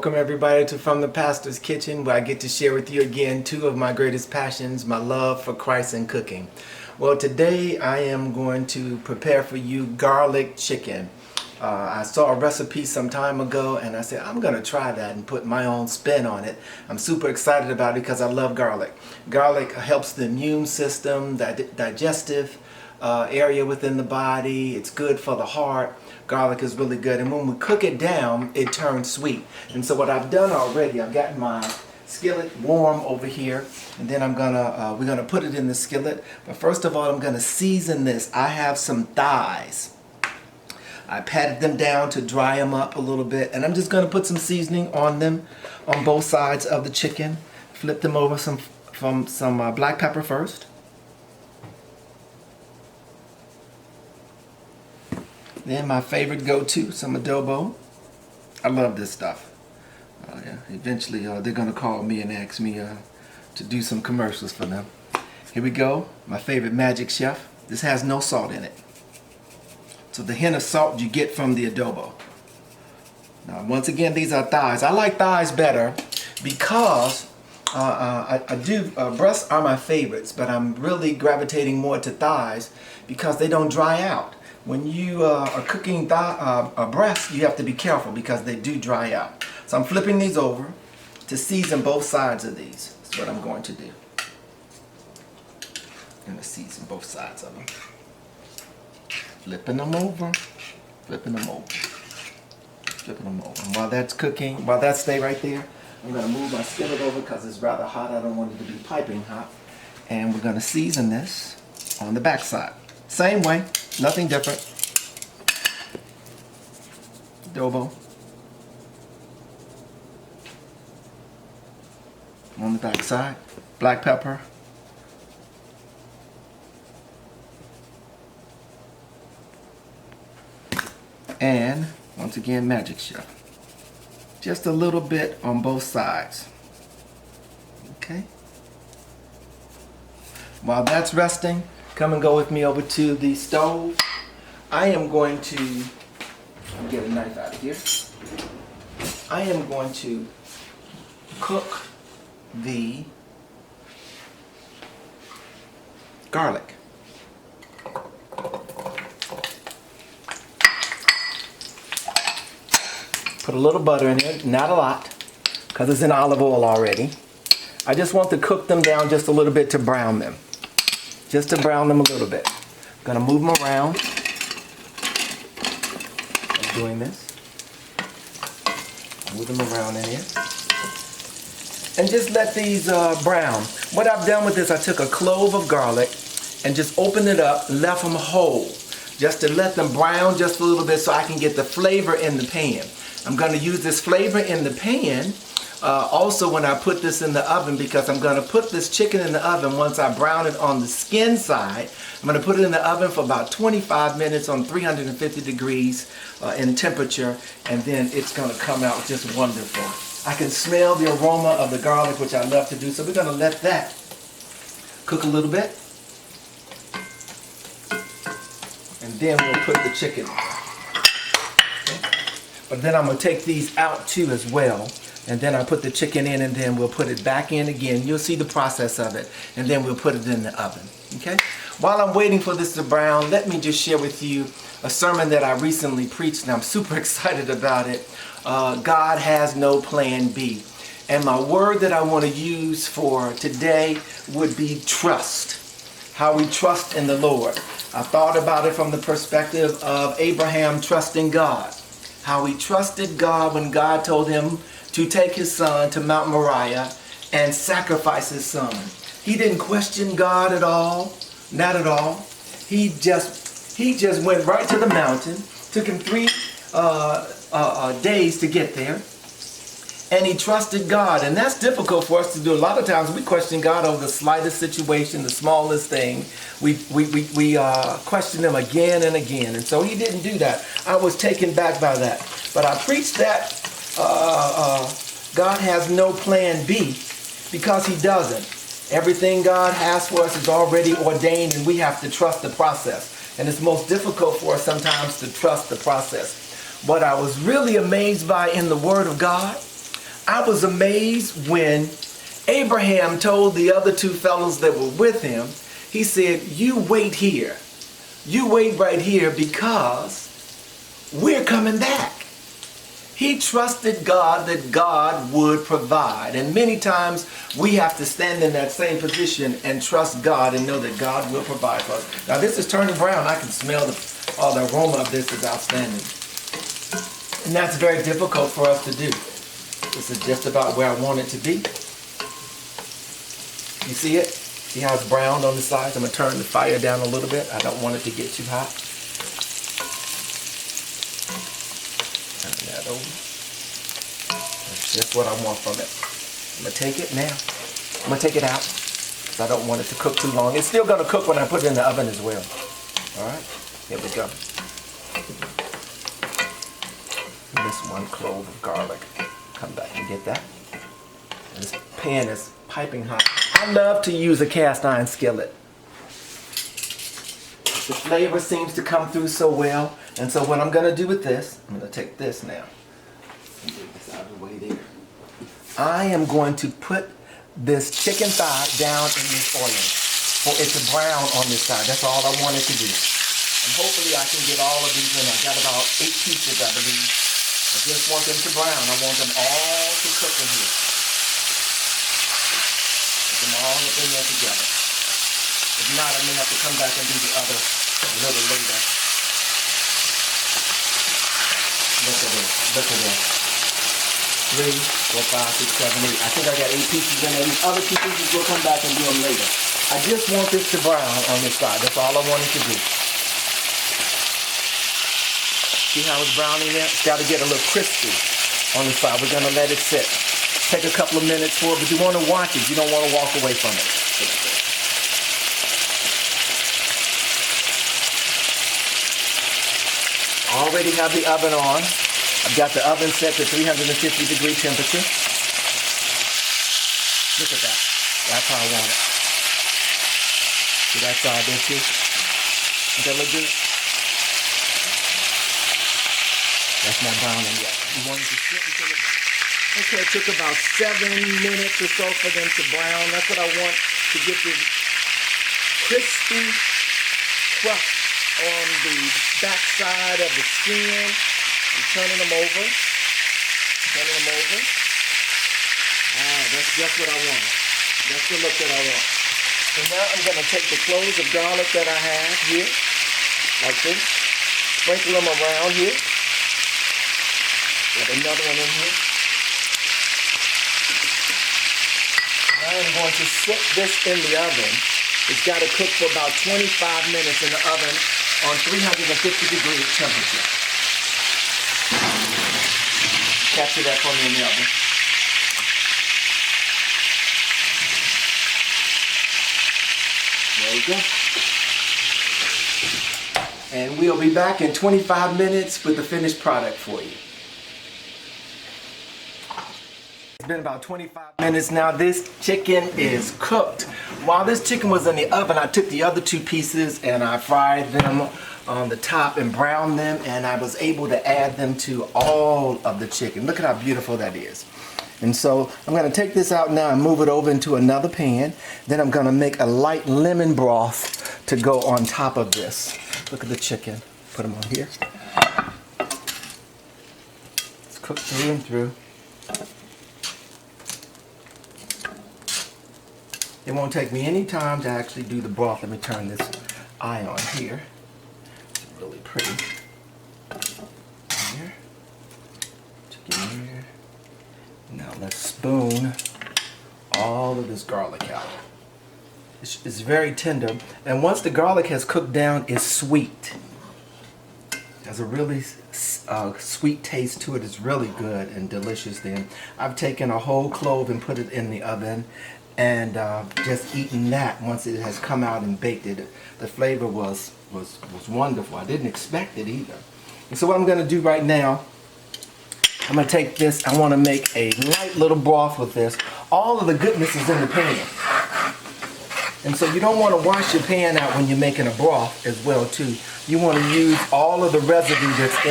Welcome everybody to From the Pastor's Kitchen, where I get to share with you again two of my greatest passions, my love for Christ and cooking. Well, today I am going to prepare for you garlic chicken. I saw a recipe some time ago and I said I'm going to try that and put my own spin on it. I'm super excited about it because I love garlic. Garlic helps the immune system, the digestive area within the body. It's good for the heart. Garlic is really good, and when we cook it down, it turns sweet. And so what I've done already, I've got my skillet warm over here, and then we're gonna put it in the skillet. But first of all, I'm gonna season this. I have some thighs. I patted them down to dry them up a little bit, and I'm just gonna put some seasoning on them on both sides of the chicken. Flip them over some black pepper first. Then my favorite go-to, some adobo. I love this stuff. Yeah. Eventually they're going to call me and ask me to do some commercials for them. Here we go, my favorite Magic Chef. This has no salt in it. So the hint of salt you get from the adobo. Now once again, these are thighs. I like thighs better because breasts are my favorites, but I'm really gravitating more to thighs because they don't dry out. When you are cooking breast, you have to be careful because they do dry out. So I'm flipping these over to season both sides of these. That's what I'm going to do. I'm going to season both sides of them. Flipping them over, flipping them over, flipping them over. And while that's cooking, while that stays right there, I'm going to move my skillet over because it's rather hot. I don't want it to be piping hot. And we're going to season this on the back side. Same way, nothing different. Adobo on the back side, black pepper, and once again Magic Chef. Just a little bit on both sides. Okay. While that's resting, come and go with me over to the stove. I am going to get a knife out of here. I am going to cook the garlic. Put a little butter in it, not a lot, because it's in olive oil already. I just want to cook them down just a little bit to brown them. Just to brown them a little bit. I'm going to move them around. I'm doing this. Move them around in here. And just let these brown. What I've done with this, I took a clove of garlic and just opened it up and left them whole. Just to let them brown just a little bit so I can get the flavor in the pan. I'm going to use this flavor in the pan also when I put this in the oven, because I'm going to put this chicken in the oven once I brown it on the skin side. I'm going to put it in the oven for about 25 minutes on 350 degrees in temperature, and then it's going to come out just wonderful. I can smell the aroma of the garlic, which I love to do, so we're going to let that cook a little bit. And then we'll put the chicken. Okay. But then I'm going to take these out too as well. And then I put the chicken in, and then we'll put it back in again. You'll see the process of it. And then we'll put it in the oven. Okay? While I'm waiting for this to brown, let me just share with you a sermon that I recently preached, and I'm super excited about it. God has no plan B. And my word that I want to use for today would be trust. How we trust in the Lord. I thought about it from the perspective of Abraham trusting God. How he trusted God when God told him to take his son to Mount Moriah and sacrifice his son. He didn't question God at all, not at all. He just went right to the mountain. Took him 3 days to get there, and he trusted God. And that's difficult for us to do. A lot of times we question God over the slightest situation, the smallest thing. We question him again and again, and so he didn't do that. I was taken back by that, but I preached that God has no plan B, because he doesn't. Everything God has for us is already ordained, and we have to trust the process. And it's most difficult for us sometimes to trust the process. What I was really amazed by in the Word of God I was amazed when Abraham told the other two fellows that were with him, he said, you wait here. You wait right here because we're coming back. He trusted God that God would provide. And many times we have to stand in that same position and trust God and know that God will provide for us. Now this is turning brown. I can smell the aroma of this is outstanding. And that's very difficult for us to do. This is just about where I want it to be. You see it? See how it's browned on the sides? I'm going to turn the fire down a little bit. I don't want it to get too hot. Turn that over. That's just what I want from it. I'm going to take it now. I'm going to take it out because I don't want it to cook too long. It's still going to cook when I put it in the oven as well. All right, here we go. And this 1 clove of garlic. Come back and get that. And this pan is piping hot. I love to use a cast iron skillet. The flavor seems to come through so well. And so what I'm going to do with this, I'm going to take this now. Get this out of the way there. I am going to put this chicken thigh down in this oil for it to brown on this side. That's all I want it to do. And hopefully I can get all of these in. I've got about 8 pieces, I believe. I just want them to brown. I want them all to cook in here. Put them all up in there together. If not, I may have to come back and do the other a little later. Look at this. Look at this. 3, 4, 5, 6, 7, 8. I think I got 8 pieces in there. These other 2 pieces we'll come back and do them later. I just want this to brown on this side. That's all I wanted to do. See how it's browning there? It's got to get a little crispy on the side. We're going to let it sit. Take a couple of minutes for it, but you want to watch it. You don't want to walk away from it. Already have the oven on. I've got the oven set to 350-degree temperature. Look at that. That's how I want it. See that side there too? Does that look good? That's not browning yet. You want it to sit until it... Okay, it took about 7 minutes or so for them to brown. That's what I want to get this crispy crust on the back side of the skin. I'm turning them over. Turning them over. That's just what I want. That's the look that I want. So now I'm going to take the cloves of garlic that I have here, like this. Sprinkle them around here. Got another one in here. I am going to set this in the oven. It's got to cook for about 25 minutes in the oven on 350-degree temperature. Capture that for me in the oven. There we go. And we'll be back in 25 minutes with the finished product for you. It's been about 25 minutes now. This chicken is cooked. While this chicken was in the oven, I took the other 2 pieces and I fried them on the top and browned them, and I was able to add them to all of the chicken. Look at how beautiful that is. And so I'm going to take this out now and move it over into another pan. Then I'm going to make a light lemon broth to go on top of this. Look at the chicken. Put them on here. It's cooked through and through. It won't take me any time to actually do the broth. Let me turn this eye on here. It's really pretty. Here. Chicken here. Now let's spoon all of this garlic out. It's very tender, and once the garlic has cooked down, it's sweet. It has a really sweet taste to it. It's really good and delicious. Then I've taken a whole clove and put it in the oven, and just eaten that once it has come out and baked it. The flavor was wonderful. I didn't expect it either. And so what I'm going to do right now, I'm going to take this. I want to make a light little broth with this. All of the goodness is in the pan. And so you don't want to wash your pan out when you're making a broth as well too. You want to use all of the residue that's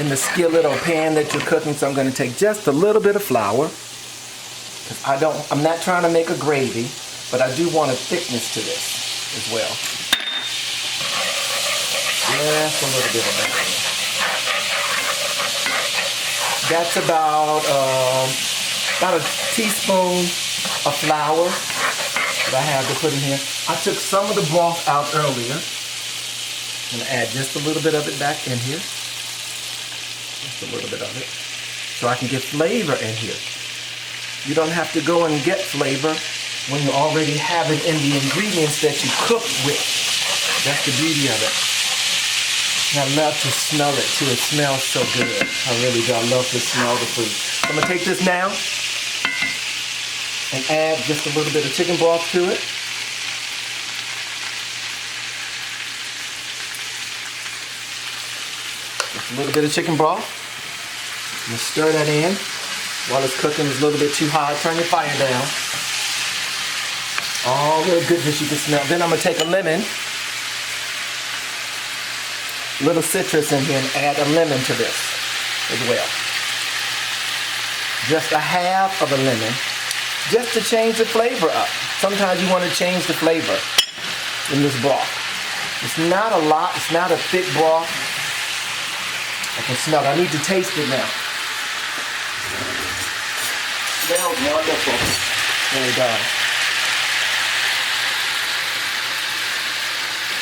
in the skillet or pan that you're cooking. So I'm going to take just a little bit of flour. I'm not trying to make a gravy, but I do want a thickness to this as well. Just a little bit of that. That's about a teaspoon of flour that I have to put in here. I took some of the broth out earlier. I'm going to add just a little bit of it back in here. Just a little bit of it. So I can get flavor in here. You don't have to go and get flavor when you already have it in the ingredients that you cook with. That's the beauty of it. And I love to smell it too. It smells so good. I really do. I love to smell the food. So I'm going to take this now and add just a little bit of chicken broth to it. Just a little bit of chicken broth. I'm going to stir that in. While it's cooking, it's a little bit too hot. Turn your fire down. All the goodness you can smell. Then I'm going to take a lemon, a little citrus in here, and add a lemon to this as well. Just a half of a lemon, just to change the flavor up. Sometimes you want to change the flavor in this broth. It's not a lot. It's not a thick broth. I can smell it. I need to taste it now. Smells wonderful. There it does.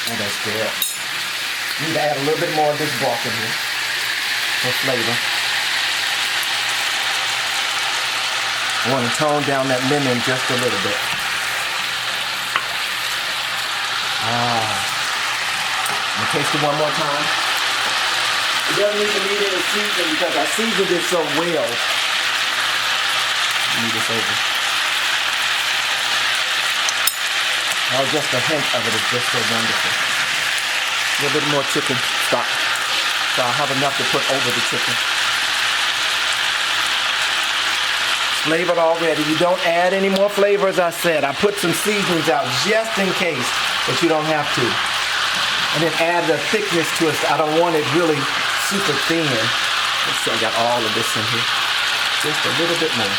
Oh, that's good. Need to add a little bit more of this broth in here for flavor. I want to tone down that lemon just a little bit. I'm going to taste it one more time. It doesn't even need any seasoning because I seasoned it so well. Move this over. Oh, just a hint of it is just so wonderful. A little bit more chicken stock. So I'll have enough to put over the chicken. It's flavored already. You don't add any more flavor, as I said. I put some seasonings out just in case, but you don't have to. And then add the thickness to it. I don't want it really super thin. Let's see, I got all of this in here. Just a little bit more.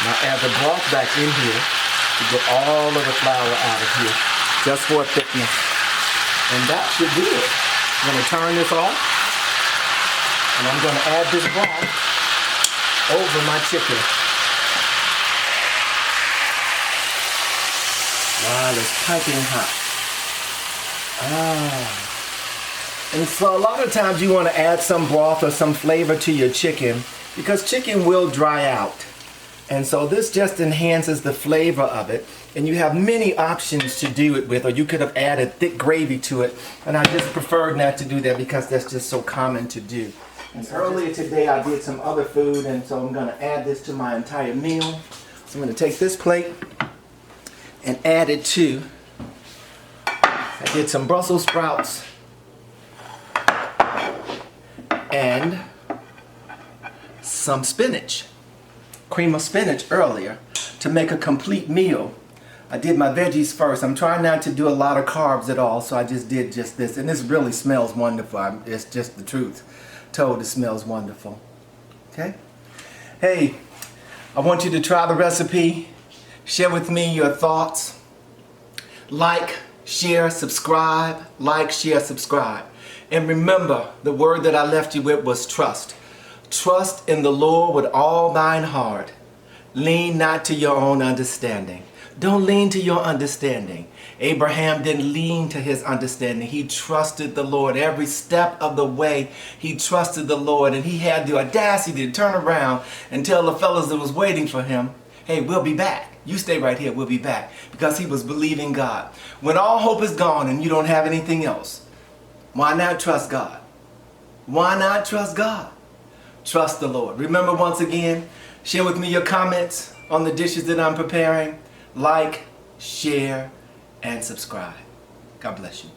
Now add the broth back in here to get all of the flour out of here, just for thickness. And that should do it. I'm going to turn this off, and I'm going to add this broth over my chicken while it's piping hot. And so a lot of times you want to add some broth or some flavor to your chicken because chicken will dry out. And so this just enhances the flavor of it. And you have many options to do it with, or you could have added thick gravy to it. And I just preferred not to do that because that's just so common to do. And earlier today I did some other food, and so I'm going to add this to my entire meal. So I'm going to take this plate and add it to, I did some Brussels sprouts and some spinach. Cream of spinach earlier to make a complete meal. I did my veggies first. I'm trying not to do a lot of carbs at all, so I just did just this. And this really smells wonderful. It's just the truth told, it smells wonderful. Okay? Hey, I want you to try the recipe. Share with me your thoughts. Like, share, subscribe. Like, share, subscribe. And remember, the word that I left you with was trust. Trust in the Lord with all thine heart. Lean not to your own understanding. Don't lean to your understanding. Abraham didn't lean to his understanding. He trusted the Lord. Every step of the way, he trusted the Lord. And he had the audacity to turn around and tell the fellows that was waiting for him, hey, we'll be back. You stay right here, we'll be back. Because he was believing God. When all hope is gone and you don't have anything else, why not trust God? Why not trust God? Trust the Lord. Remember, once again, share with me your comments on the dishes that I'm preparing. Like, share, and subscribe. God bless you.